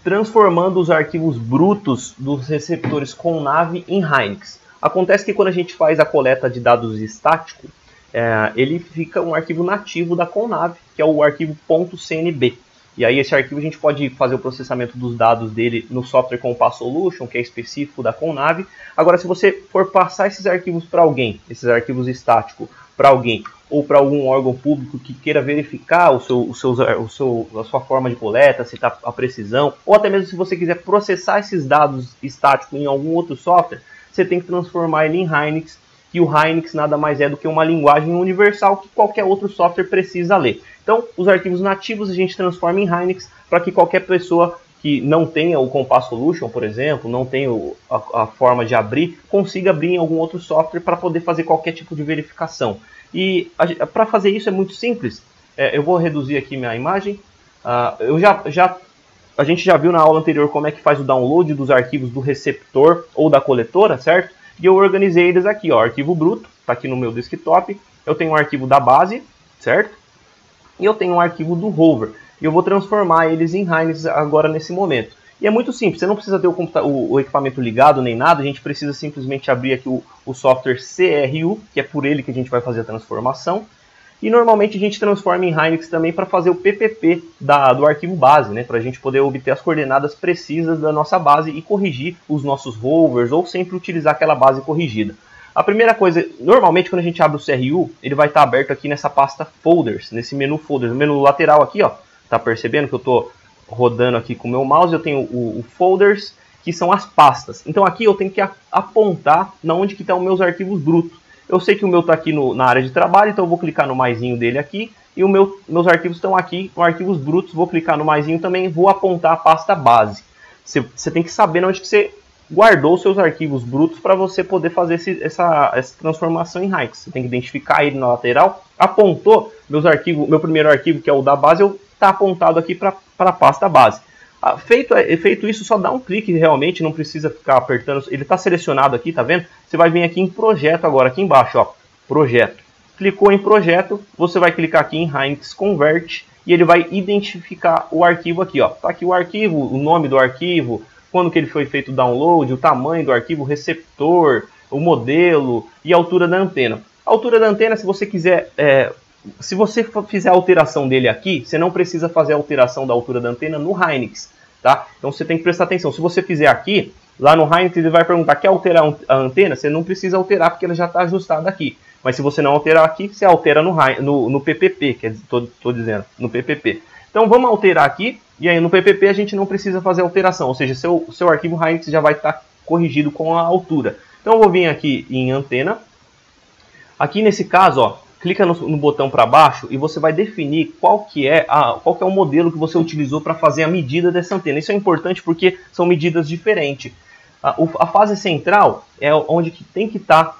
transformando os arquivos brutos dos receptores CONNAV em Hynix. Acontece que quando a gente faz a coleta de dados estático, ele fica um arquivo nativo da CONNAV, que é o arquivo .cnb. E aí esse arquivo a gente pode fazer o processamento dos dados dele no software Compass Solution, que é específico da CONNAV. Agora, se você for passar esses arquivos para alguém, esses arquivos estáticos para alguém, ou para algum órgão público que queira verificar a sua forma de coleta, se está a precisão, ou até mesmo se você quiser processar esses dados estáticos em algum outro software, você tem que transformar ele em Hynix, e o Hynix nada mais é do que uma linguagem universal que qualquer outro software precisa ler. Então, os arquivos nativos a gente transforma em Hynix para que qualquer pessoa que não tenha o Compass Solution, por exemplo, não tenha a forma de abrir, consiga abrir em algum outro software para poder fazer qualquer tipo de verificação. E para fazer isso é muito simples. Eu vou reduzir aqui minha imagem. A gente já viu na aula anterior como é que faz o download dos arquivos do receptor ou da coletora, certo? E eu organizei eles aqui, ó, arquivo bruto, está aqui no meu desktop. Eu tenho um arquivo da base, certo? E eu tenho um arquivo do Rover. E eu vou transformar eles em Hynix agora nesse momento. E é muito simples, você não precisa ter o equipamento ligado nem nada, a gente precisa simplesmente abrir aqui o software CRU, que é por ele que a gente vai fazer a transformação. E normalmente a gente transforma em Hynix também para fazer o PPP do arquivo base, né? Para a gente poder obter as coordenadas precisas da nossa base e corrigir os nossos rovers ou sempre utilizar aquela base corrigida. A primeira coisa, normalmente quando a gente abre o CRU, ele vai estar aberto aqui nessa pasta Folders, nesse menu Folders, no menu lateral aqui, ó. Tá percebendo que eu estou rodando aqui com o meu mouse, eu tenho o Folders, que são as pastas. Então aqui eu tenho que apontar na onde que estão os meus arquivos brutos. Eu sei que o meu está aqui na área de trabalho, então eu vou clicar no maisinho dele aqui. E meus arquivos estão aqui com arquivos brutos, vou clicar no maisinho também e vou apontar a pasta base. Você tem que saber onde que você guardou os seus arquivos brutos para você poder fazer essa transformação em Hynix. Você tem que identificar ele na lateral. Apontou meu primeiro arquivo, que é o da base, está apontado aqui para a pasta base. Feito isso, só dá um clique realmente, não precisa ficar apertando. Ele está selecionado aqui, tá vendo? Você vai vir aqui em projeto agora, aqui embaixo, ó, projeto. Clicou em projeto, você vai clicar aqui em Hynix Convert e ele vai identificar o arquivo aqui, ó. Tá aqui o arquivo, o nome do arquivo, quando que ele foi feito o download, o tamanho do arquivo, o receptor, o modelo e a altura da antena. A altura da antena, se você quiser... Se você fizer a alteração dele aqui, você não precisa fazer a alteração da altura da antena no Hynix, tá? Então você tem que prestar atenção. Se você fizer aqui, lá no Hynix ele vai perguntar, quer alterar a antena? Você não precisa alterar porque ela já está ajustada aqui. Mas se você não alterar aqui, você altera no PPP, que estou dizendo, no PPP. Então vamos alterar aqui, e aí no PPP a gente não precisa fazer alteração, ou seja, seu arquivo Hynix já vai estar corrigido com a altura. Então eu vou vir aqui em antena. Aqui nesse caso, ó, clica no botão para baixo e você vai definir qual que é o modelo que você utilizou para fazer a medida dessa antena. Isso é importante porque são medidas diferentes. A fase central é onde que tem que estar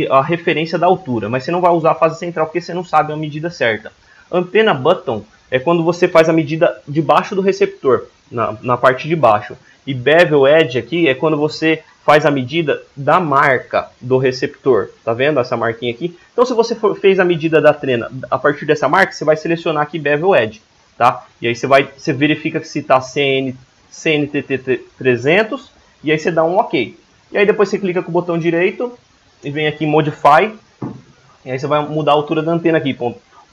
a referência da altura, mas você não vai usar a fase central porque você não sabe a medida certa. Antena button é quando você faz a medida debaixo do receptor, na parte de baixo. E bevel edge aqui é quando você faz a medida da marca do receptor. Tá vendo essa marquinha aqui? Então, se você fez a medida da trena a partir dessa marca, você vai selecionar aqui bevel edge, tá? E aí você verifica se está CNTT 300 e aí você dá um OK. E aí depois você clica com o botão direito e vem aqui em Modify. E aí você vai mudar a altura da antena aqui,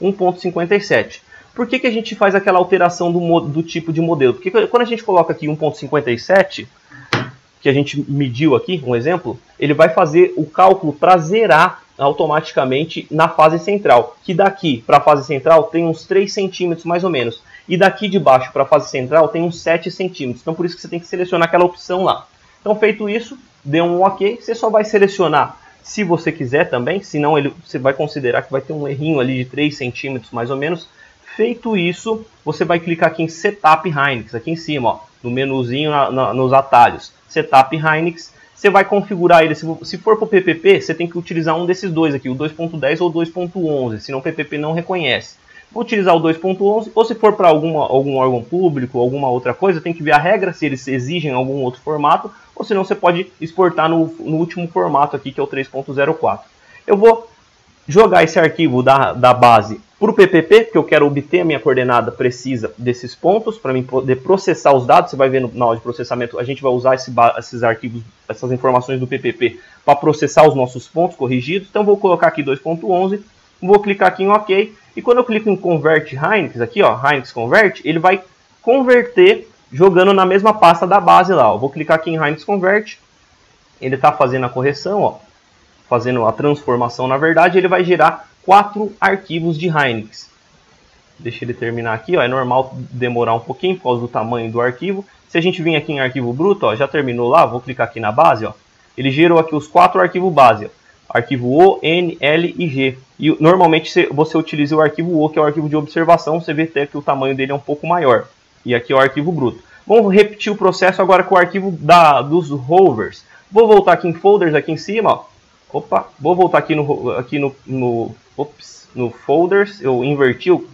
1.57. Por que a gente faz aquela alteração do tipo de modelo? Porque quando a gente coloca aqui 1.57, que a gente mediu aqui, um exemplo, ele vai fazer o cálculo para zerar automaticamente na fase central, que daqui para a fase central tem uns 3 centímetros mais ou menos, e daqui de baixo para a fase central tem uns 7 centímetros, então por isso que você tem que selecionar aquela opção lá. Então feito isso, deu um OK, você só vai selecionar se você quiser também, senão você vai considerar que vai ter um errinho ali de 3 centímetros mais ou menos. Feito isso, você vai clicar aqui em Setup Hynix, aqui em cima, ó, no menuzinho nos atalhos. Setup Hynix, você vai configurar ele. Se for para o PPP, você tem que utilizar um desses dois aqui, o 2.10 ou 2.11, senão o PPP não reconhece. Vou utilizar o 2.11, ou se for para algum órgão público, alguma outra coisa, tem que ver a regra, se eles exigem algum outro formato, ou senão você pode exportar no último formato aqui, que é o 3.04. Eu vou jogar esse arquivo da base Para o PPP, porque eu quero obter a minha coordenada precisa desses pontos, para mim poder processar os dados. Você vai ver na aula de processamento, a gente vai usar esses arquivos, essas informações do PPP, para processar os nossos pontos corrigidos. Então, vou colocar aqui 2.11, vou clicar aqui em OK, e quando eu clico em Convert Hynix, aqui, ó, Hynix Convert, ele vai converter jogando na mesma pasta da base lá. Ó. Vou clicar aqui em Hynix Convert, ele está fazendo a correção, ó, fazendo a transformação, na verdade, ele vai gerar 4 arquivos de Hynix. Deixa ele terminar aqui, ó. É normal demorar um pouquinho por causa do tamanho do arquivo. Se a gente vir aqui em arquivo bruto, ó, já terminou lá, vou clicar aqui na base, ó. Ele gerou aqui os 4 arquivos base, ó. Arquivo O, N, L e G. E normalmente você utiliza o arquivo O, que é o arquivo de observação. Você vê até que o tamanho dele é um pouco maior. E aqui é o arquivo bruto. Vamos repetir o processo agora com o arquivo dos rovers. Vou voltar aqui em folders aqui em cima, ó. Opa, vou voltar aqui no folders, eu inverti, eu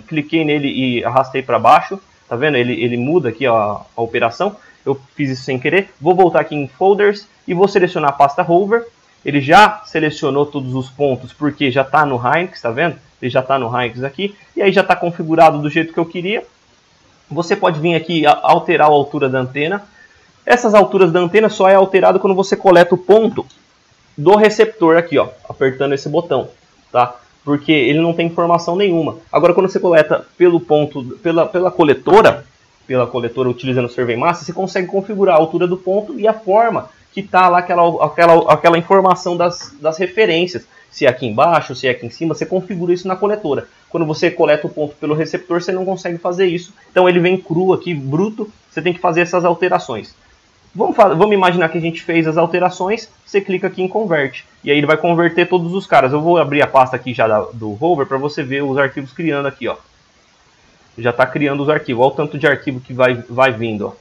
cliquei nele e arrastei para baixo, tá vendo? Ele muda aqui a operação, eu fiz isso sem querer. Vou voltar aqui em folders e vou selecionar a pasta rover. Ele já selecionou todos os pontos porque já está no Hynix, tá vendo? Ele já está no Hynix aqui, e aí já está configurado do jeito que eu queria. Você pode vir aqui alterar a altura da antena. Essas alturas da antena só é alterado quando você coleta o ponto do receptor aqui, ó, apertando esse botão, tá? Porque ele não tem informação nenhuma. Agora, quando você coleta pelo ponto, pela coletora utilizando o SurveyMaster, você consegue configurar a altura do ponto e a forma que está lá aquela informação das referências. Se é aqui embaixo, se é aqui em cima, você configura isso na coletora. Quando você coleta o ponto pelo receptor, você não consegue fazer isso. Então ele vem cru aqui, bruto, você tem que fazer essas alterações. Vamos imaginar que a gente fez as alterações, você clica aqui em Convert, e aí ele vai converter todos os caras. Eu vou abrir a pasta aqui já do rover para você ver os arquivos criando aqui, ó. Já está criando os arquivos, olha o tanto de arquivo que vai vindo, ó.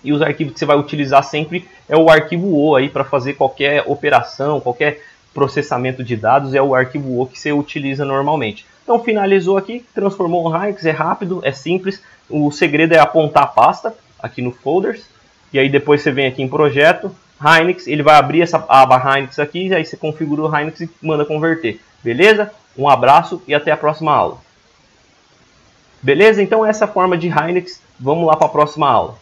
E os arquivos que você vai utilizar sempre é o arquivo O aí para fazer qualquer operação, qualquer processamento de dados, é o arquivo O que você utiliza normalmente. Então finalizou aqui, transformou o Hynix, é rápido, é simples. O segredo é apontar a pasta aqui no folders. E aí depois você vem aqui em projeto, Hynix, ele vai abrir essa aba Hynix aqui, e aí você configura o Hynix e manda converter. Beleza? Um abraço e até a próxima aula. Beleza? Então essa é a forma de Hynix. Vamos lá para a próxima aula.